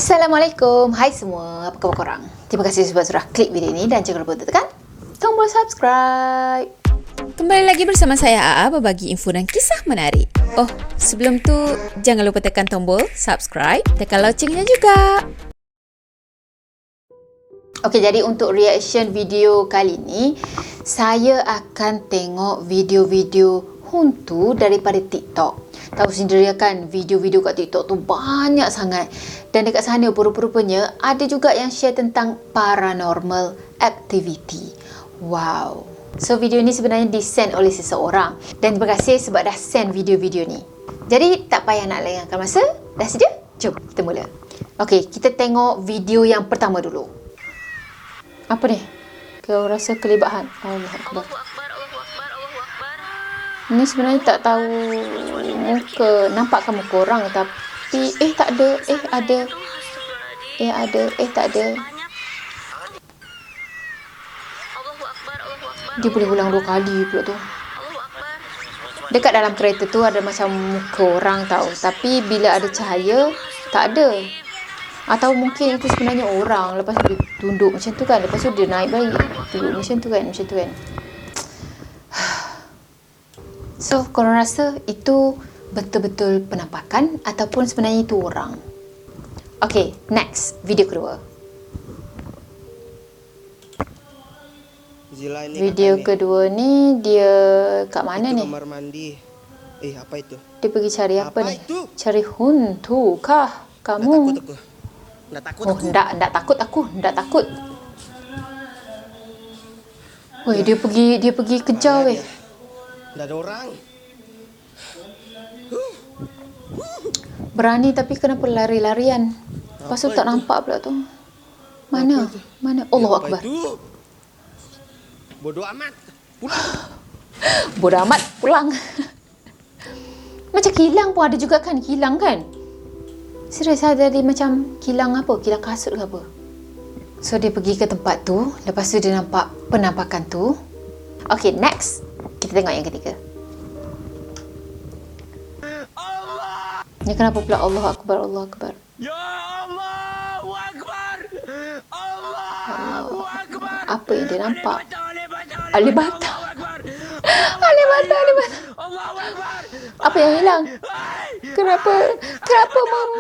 Assalamualaikum, hai semua, apa khabar korang? Terima kasih sebab sudah klik video ini dan jangan lupa untuk tekan tombol subscribe. Kembali lagi bersama saya Aa berbagi info dan kisah menarik. Oh, sebelum tu jangan lupa tekan tombol subscribe, tekan loncengnya juga. Okey, jadi untuk reaction video kali ni, saya akan tengok video-video hantu daripada TikTok. Tahu sendiri kan, video-video kat TikTok tu banyak sangat. Dan dekat sana rupa-rupanya ada juga yang share tentang paranormal activity. Wow. So video ni sebenarnya di-send oleh seseorang. Dan terima kasih sebab dah send video-video ni. Jadi tak payah nak lengahkan masa. Dah sedia? Jom kita mula. Okey, kita tengok video yang pertama dulu. Apa ni? Kau rasa kelibahan? Allah Akbar. Ni sebenarnya tak tahu muka, nampakkan muka orang tapi tak ada, ada. Tak ada. Dia boleh ulang 2 kali pula tu. Dekat dalam kereta tu ada macam muka orang tau, tapi bila ada cahaya tak ada. Atau mungkin itu sebenarnya orang, lepas tu dia tunduk macam tu kan, lepas tu dia naik balik duduk macam tu kan. So, korang rasa itu betul-betul penampakan ataupun sebenarnya itu orang? Okay, next. Video kedua. Video kedua ni dia kat mana itu ni? Kamar mandi. Apa itu? Dia pergi cari apa ni? Itu? Cari hantu kah kamu? Nggak takut Oh, aku. ndak takut aku. Ndak takut. Weh, dia pergi kejar weh. Nggak ada orang. Berani tapi kenapa lari-larian? Lepas tu tak nampak pula tu. Mana? Allahu Akbar. Itu? Bodoh amat. Pulang. Bodoh amat, pulang. Macam kilang pun ada juga kan? Kilang kan? Serius ada dia macam kilang apa? Kilang kasut ke apa? So dia pergi ke tempat tu. Lepas tu dia nampak penampakan tu. Okay, next. Kita tengok yang ketiga. Ni kenapa pula Allah Akbar, Allah Akbar? Ya Allahu Akbar. Allahu Akbar. Apa yang dia nampak? Alih Bata. Allahu Akbar. Apa yang hilang? Kenapa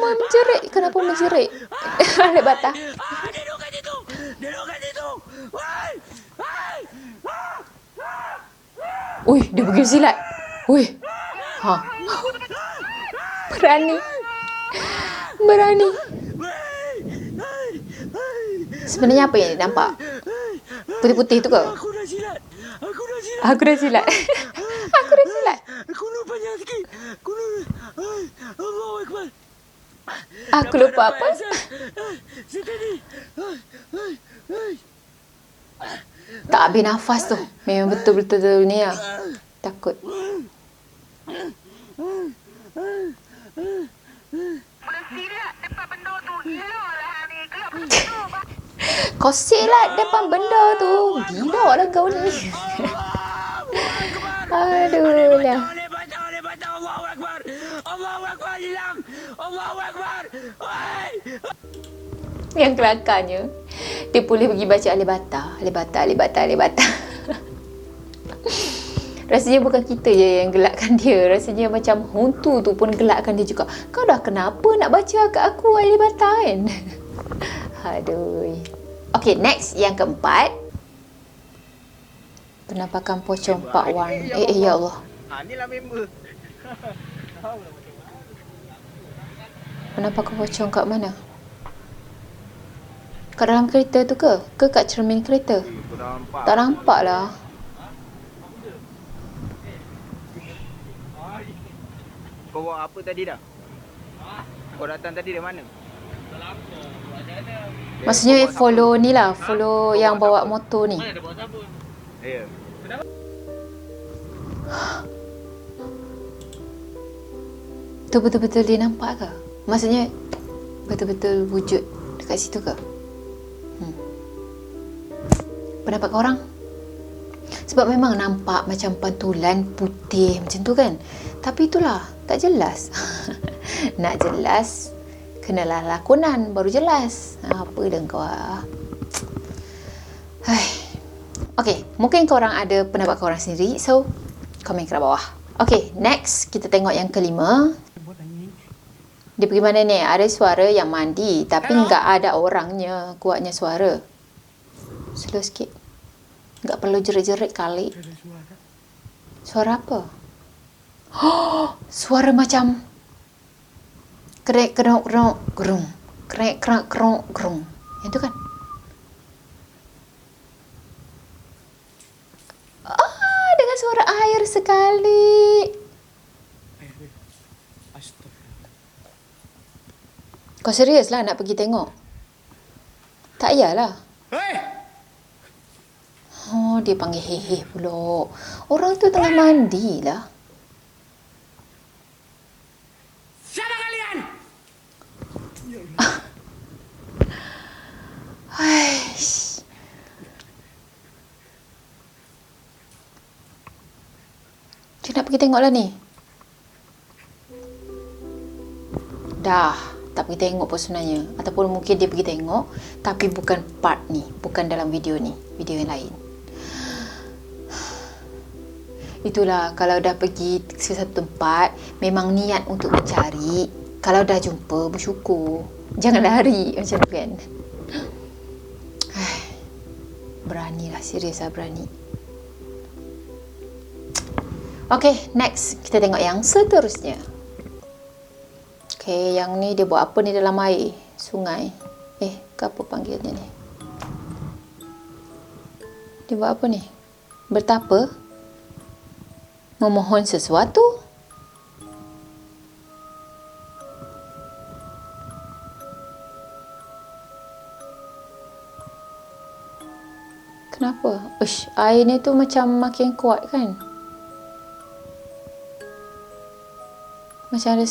menjerit? Kenapa menjerit? Alih bata. Dia dekat situ. Ui, dia pergi silat. Ui. Berani. Sebenarnya apa yang dia nampak? Putih-putih tu ke? Aku dah silat. Aku dah silat. Aku lupa yang sikit. Allahu Akbar. Aku lupa apa? Sekali. Tak habis nafas tu. Memang betul-betul ni lah. Takut. Kau silat depan benda tu. Gila lah kau ni. Aduh lah. Allahu Akbar hilang. Allahu Akbar. Yang kelakarnya, dia boleh pergi baca Alih Bata. Rasanya bukan kita je yang gelakkan dia. Rasanya macam hantu tu pun gelakkan dia juga. Kau dah kenapa nak baca kat aku Alih Bata kan? Aduh. Okay, next. Yang keempat. Penampakan pocong Part 1. Ya Allah. Inilah member. Penampakan pocong kat mana? Kat dalam kereta tu ke? Ke kat cermin kereta? Tak nampak lah. Kau buat apa tadi dah? Kau datang tadi dari mana? Maksudnya follow ni lah. Follow yang bawa motor ni. Ya. Tu betul-betul dia nampak ke? Maksudnya betul-betul wujud dekat situ ke? Pendapat korang? Sebab memang nampak macam pantulan putih macam tu kan. Tapi itulah, tak jelas. Nak jelas Kenalah lakonan baru jelas. Apa dah kau Okay, mungkin korang ada pendapat korang sendiri. So, komen kat bawah. Okay, next kita tengok yang kelima. Dia pergi mana ni? Ada suara yang mandi tapi enggak ada orangnya. Kuatnya suara. Slow sikit. Enggak perlu jerit-jerit kali. Suara apa? Suara macam krek kerok kerok gerung. Krek kerok kerok gerung. Yang tu kan? Dengan suara air sekali. Kau serius lah nak pergi tengok? Tak payahlah. Oh, dia panggil heh pula. Orang tu tengah mandi lah. Siapa kalian? Aish. Dia nak pergi tengok lah ni. Dah, tak pergi tengok pun sebenarnya. Ataupun mungkin dia pergi tengok tapi bukan part ni, bukan dalam video ni, video yang lain. Itulah, kalau dah pergi ke satu tempat, memang niat untuk mencari. Kalau dah jumpa, bersyukur. Jangan lari macam tu kan. Beranilah, serius lah berani. Okay, next. Kita tengok yang seterusnya. Okay, yang ni dia buat apa ni dalam air? Sungai. Ke apa panggilnya ni? Dia buat apa ni? Bertapa? Memohon sesuatu? Kenapa? Air ni tu macam makin kuat kan? Macam ada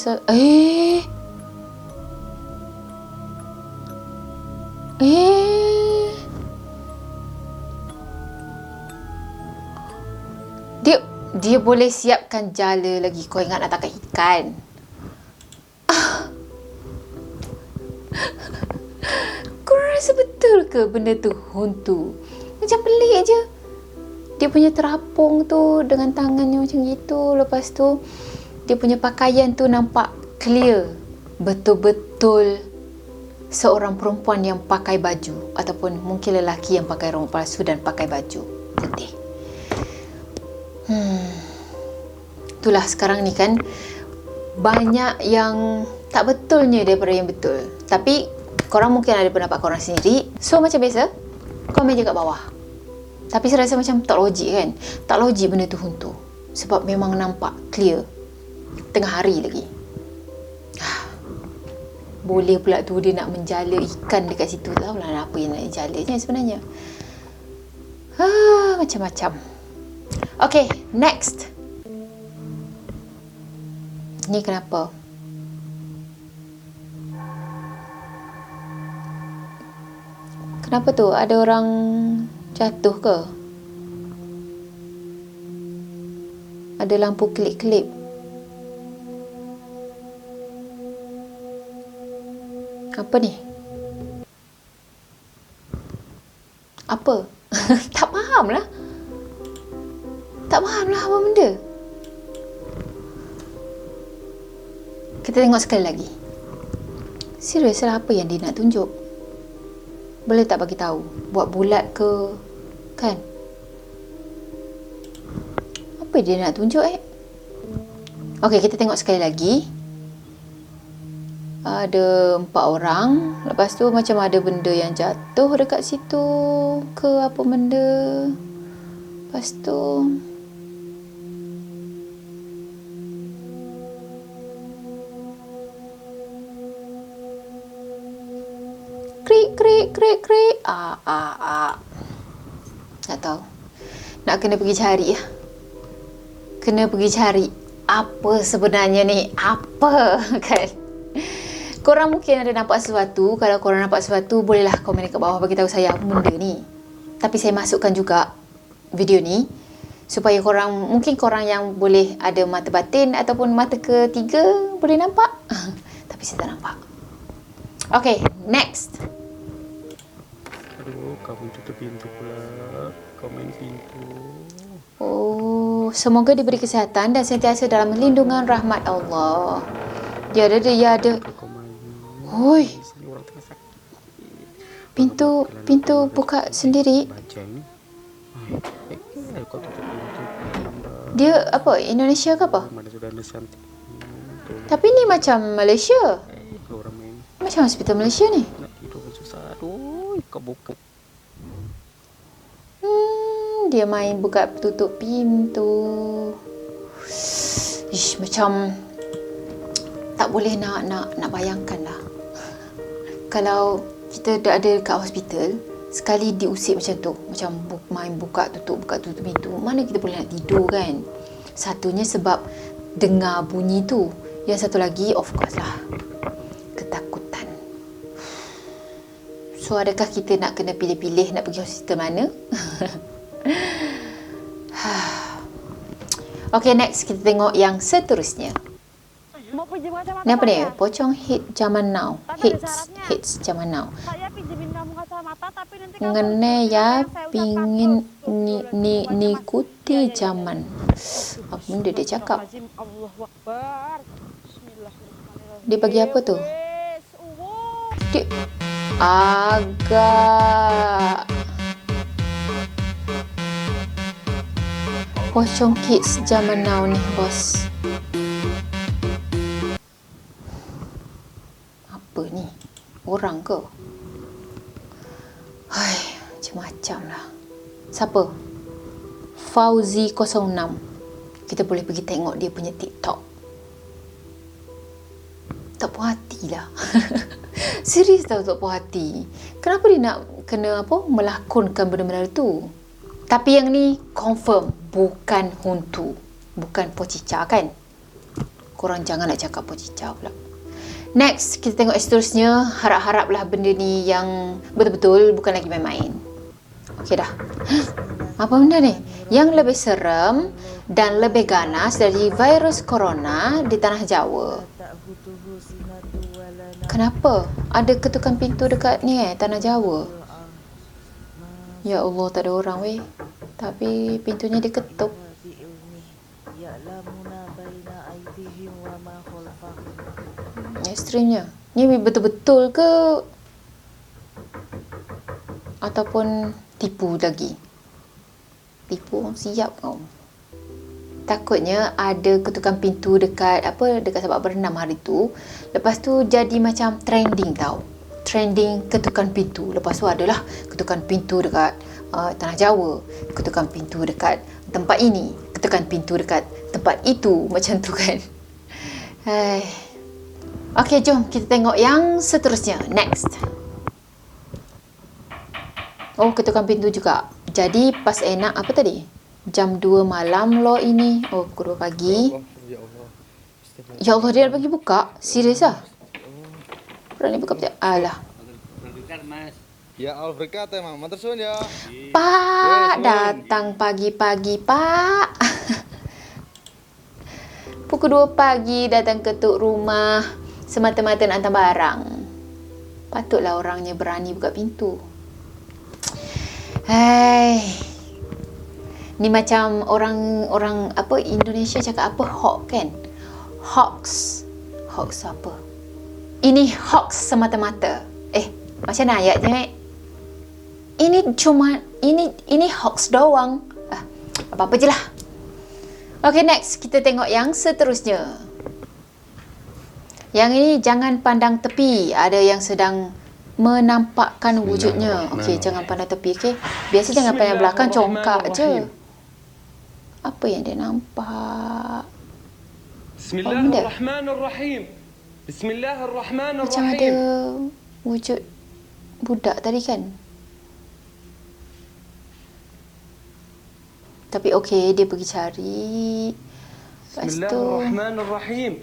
Dia boleh siapkan jala lagi. Kau ingat nak tangkap ikan? Kau rasa betul ke benda tu hantu? Macam pelik je. Dia punya terapung tu dengan tangannya macam gitu. Lepas tu dia punya pakaian tu nampak clear. Betul-betul seorang perempuan yang pakai baju. Ataupun mungkin lelaki yang pakai rambut palsu dan pakai baju putih. Itulah sekarang ni kan banyak yang tak betulnya daripada yang betul. Tapi korang mungkin ada pendapat korang sendiri. So macam biasa, komen je kat bawah. Tapi saya rasa macam tak logik kan. Tak logik benda tu hantu. Sebab memang nampak clear. Tengah hari lagi. Boleh pula tu dia nak menjala ikan dekat situ. Tahu lah apa yang nak dijalanya sebenarnya. Macam-macam. Okay, next. Ni kenapa? Kenapa tu? Ada orang jatuh ke? Ada lampu kelip-kelip. Apa ni? Apa? Tak faham lah. Tak faham lah apa benda. Kita tengok sekali lagi. Serius lah apa yang dia nak tunjuk? Boleh tak bagi tahu? Buat bulat ke? Kan? Apa dia nak tunjuk Okey, kita tengok sekali lagi. Ada 4 orang. Lepas tu macam ada benda yang jatuh dekat situ ke apa benda. Lepas tu krik. Tak tahu. Nak kena pergi cari lah. Kena pergi cari apa sebenarnya ni. Apa kan? Korang mungkin ada nampak sesuatu. Kalau korang nampak sesuatu, bolehlah komen kat bawah bagi tahu saya apa benda ni. Tapi saya masukkan juga video ni supaya korang, mungkin korang yang boleh ada mata batin ataupun mata ketiga boleh nampak. Tapi saya tak nampak. Okay, next. Aduh, kamu tutup pintu pula. Kau main pintu. Oh, semoga diberi kesihatan dan sentiasa dalam lindungan rahmat Allah. Dia ada. Kau main. Hoi, Di sini orang tengah sakit. pintu buka sendiri. Bajang. Ayo kau tutup pintu. Dia apa? Indonesia ke apa? Mana sudah ada santai. Tapi ni macam Malaysia. Orang main. Macam hospital Malaysia ni. Nak tidur pun susah. Aduh, kau buka. Dia main buka tutup pintu. Ish, macam tak boleh nak bayangkan lah. Kalau kita dah ada kat hospital, sekali diusik macam tu, macam main buka tutup pintu, mana kita boleh nak tidur kan? Satunya sebab dengar bunyi tu. Yang satu lagi, of course lah, ketakutan. So, adakah kita nak kena pilih-pilih nak pergi hospital mana? Okay, next kita tengok yang seterusnya. Mau pinjam kacamata Ni apa ni? saya? Pocong hit zaman now. Tapi ada syaratnya. Hits zaman now. Saya pinjemin kamu kacamata tapi nanti kamu Ngene ya, saya udah pingin takut. nikuti Ya. zaman. Apa benda dia cakap? Allahu Akbar. Bismillahirrahmanirrahim. Dia bagi apa tu? Wes, Dia agak Pocong kids zaman now ni, bos. Apa ni? Orang ke? Hai, macam-macam lah. Siapa? Fauzi06. Kita boleh pergi tengok dia punya TikTok. Tak puas hati lah. Serius tau, tak puas hati. Kenapa dia nak kena melakonkan benda-benda tu? Tapi yang ni confirm bukan hantu, bukan pocica kan? Korang jangan nak cakap pocica pula. Next, kita tengok seterusnya. Harap-haraplah benda ni yang betul-betul, bukan lagi main-main. Okey dah. Apa benda ni? Yang lebih serem dan lebih ganas dari virus corona di tanah Jawa. Kenapa? Ada ketukan pintu dekat ni tanah Jawa. Ya Allah, tak ada orang weh. Tapi pintunya diketuk. Ekstrimnya. Ni betul-betul ke? Ataupun tipu lagi? Tipu orang siap kau. Takutnya ada ketukan pintu dekat tempat berenam hari tu. Lepas tu jadi macam trending tau. Trending ketukan pintu. Lepas tu adalah ketukan pintu dekat tanah Jawa, ketukan pintu dekat tempat ini, ketukan pintu dekat tempat itu, macam tu kan. Hai. Okey, jom kita tengok yang seterusnya. Next. Oh, ketukan pintu juga. Jadi pas enak apa tadi? Jam 2 malam loh ini. Oh, pukul 2 pagi. Ya Allah, dia dah bagi buka? Serius lah? Berani buka macam alah. Ya Allah berkata emang, matur suwun ya. Pak, datang pagi-pagi, Pak. Pukul 2 pagi datang ketuk rumah semata-mata nak hantar barang. Patutlah orangnya berani buka pintu. Hai. Ni macam orang Indonesia cakap apa? Hawk kan? Hoax. Hoax apa? Ini hoax semata-mata. Macam mana ayatnya? Ini hoax doang. Apa-apa je lah. Okay, next. Kita tengok yang seterusnya. Yang ini jangan pandang tepi. Ada yang sedang menampakkan wujudnya. Okey, jangan pandang tepi. Okey. Biasa jangan pandang belakang, congkak je. Apa yang dia nampak? Bismillahirrahmanirrahim. Bismillahirrahmanirrahim. Macam ada wujud budak tadi kan? Tapi okey, dia pergi cari. Lepas tu Bismillahirrahmanirrahim.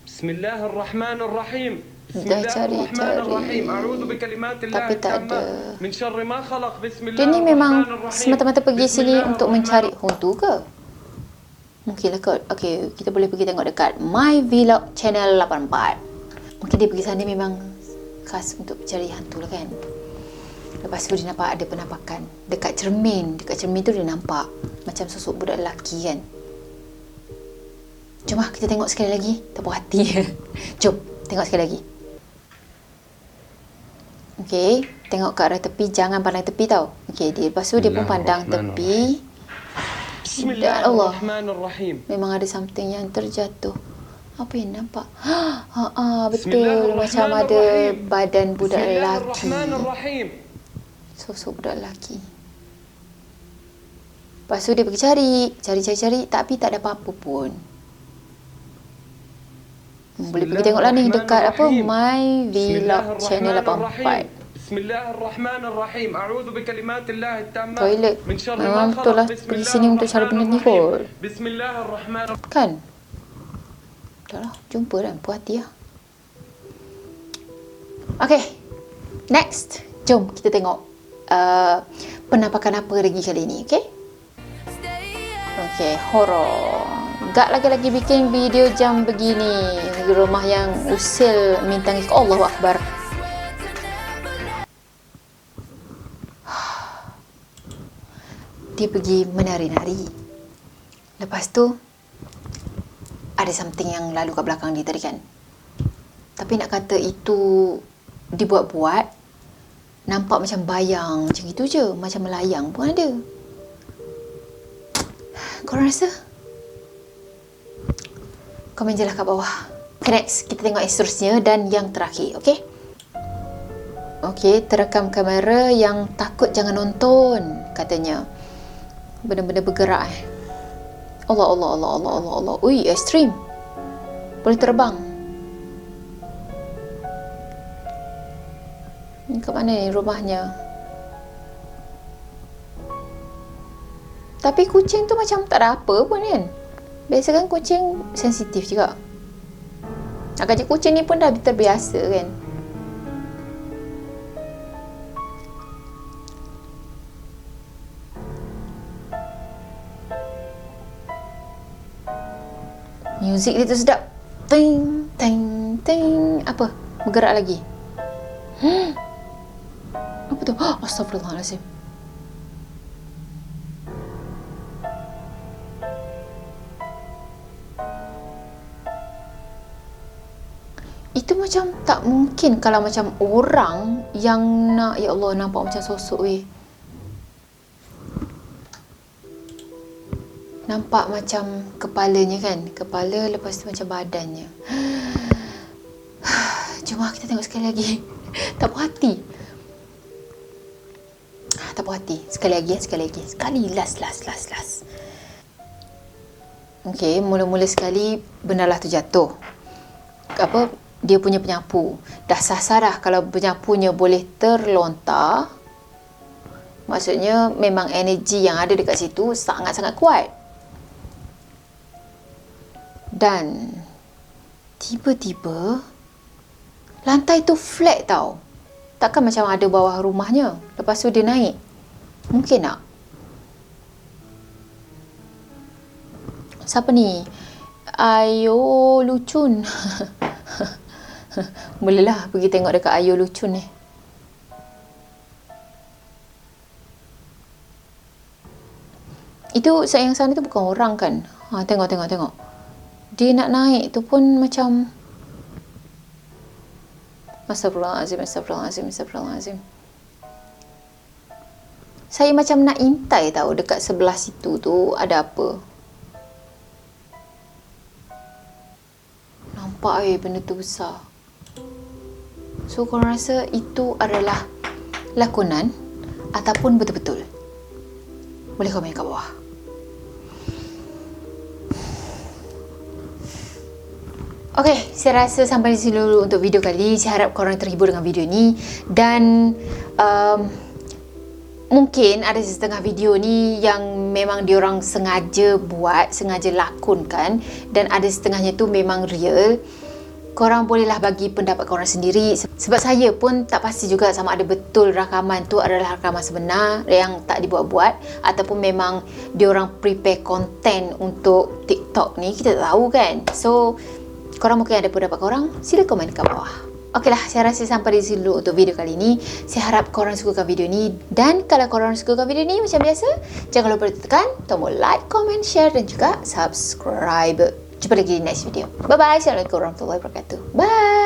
Bismillahirrahmanirrahim. dah cari. A'udzu bikalimatillah Tapi tak ada. min syarri ma khalaq. Dia ni memang semata-mata pergi sini untuk mencari hantu ke? Mungkinlah kot. Okey, kita boleh pergi tengok dekat My Vlog Channel 84. Mungkin dia pergi sana memang khas untuk cari hantu lah kan. Lepas tu dia nampak ada penampakan dekat cermin. Dekat cermin tu dia nampak macam sosok budak lelaki kan. Jom lah kita tengok sekali lagi. Tak puas hati. Jom tengok sekali lagi. Okey, tengok ke arah tepi, jangan pandang tepi tau. Okey, lepas tu dia pun pandang tepi. Dan Allah, Bismillahirrahmanirrahim. memang ada something yang terjatuh. Apa yang nampak? Betul, macam ada badan budak lelaki. Bismillahirrahmanirrahim. Sosok budak lelaki. Lepas tu dia pergi cari, tapi tak ada apa-apa pun. Boleh pergi tengok lah ni dekat apa, My Vlog channel 84. Bismillahirrahmanirrahim. A'udzu bikalimatillah at-tammat Toilet. min syarri Memang ma betul lah khalaq. pergi sini untuk cara benda ni kot. Bismillahirrahmanirrahim. Kan? Dah lah, jumpa kan, puas hati lah. Okay, next. Jom kita tengok penampakan apa lagi kali ni, okay? Okay, horror. Gak lagi-lagi bikin video jam begini. Rumah yang usil minta ngikut. Allahu Akbar. Dia pergi menari-nari. Lepas tu ada something yang lalu kat belakang dia tadi kan. Tapi nak kata itu dibuat-buat, nampak macam bayang macam itu je, macam melayang pun ada. Korang rasa? Komen je lah kat bawah. Okay, next kita tengok yang seterusnya dan yang terakhir, okay? Okay, terekam kamera yang takut jangan nonton katanya. Benda-benda bergerak Allah. Ui, ekstrim. Boleh terbang. Ni kat mana ni rumahnya? Tapi kucing tu macam tak ada apa pun kan. Biasa kan kucing sensitif juga. Agaknya kucing ni pun dah terbiasa kan. Muzik dia tu sedap. Ting, ting, ting. Apa? Bergerak lagi. Apa tu? Astagfirullahaladzim. Itu macam tak mungkin kalau macam orang yang nak, ya Allah, nampak macam sosok weh. Nampak macam kepalanya kan. Kepala lepas tu macam badannya. Jom kita tengok sekali lagi. Tak puas hati. Tak puas hati. Sekali lagi. Sekali last. Okay, mula-mula sekali benalah tu jatuh. Apa? Dia punya penyapu. Dah sasar dah kalau penyapunya boleh terlontar. Maksudnya memang energi yang ada dekat situ sangat-sangat kuat. Dan tiba-tiba lantai tu flat tau. Takkan macam ada bawah rumahnya. Lepas tu dia naik. Mungkin tak? Siapa ni? Ayo Lucun. Bolehlah pergi tengok dekat Ayo Lucun ni. Itu yang sana tu bukan orang kan? Tengok. Dia nak naik tu pun macam Astagfirullahaladzim. Saya macam nak intai tahu dekat sebelah situ tu ada apa. Nampak benda tu besar. So korang rasa itu adalah lakonan ataupun betul-betul? Boleh komen kat bawah. Okay, saya rasa sampai di sini dulu untuk video kali. Saya harap korang terhibur dengan video ni. Dan mungkin ada setengah video ni yang memang diorang sengaja buat, sengaja lakonkan. Dan ada setengahnya tu memang real. Korang bolehlah bagi pendapat korang sendiri. Sebab saya pun tak pasti juga sama ada betul rakaman tu adalah rakaman sebenar yang tak dibuat-buat, ataupun memang diorang prepare content untuk TikTok ni. Kita tak tahu kan. So korang mungkin ada pendapat korang, sila komen kat bawah. Okeylah, saya rasa sampai di sini dulu untuk video kali ini. Saya harap korang sukakan video ni. Dan kalau korang sukakan video ni macam biasa, jangan lupa tekan tombol like, comment, share dan juga subscribe. Jumpa lagi di next video. Bye-bye. Assalamualaikum warahmatullahi wabarakatuh. Bye.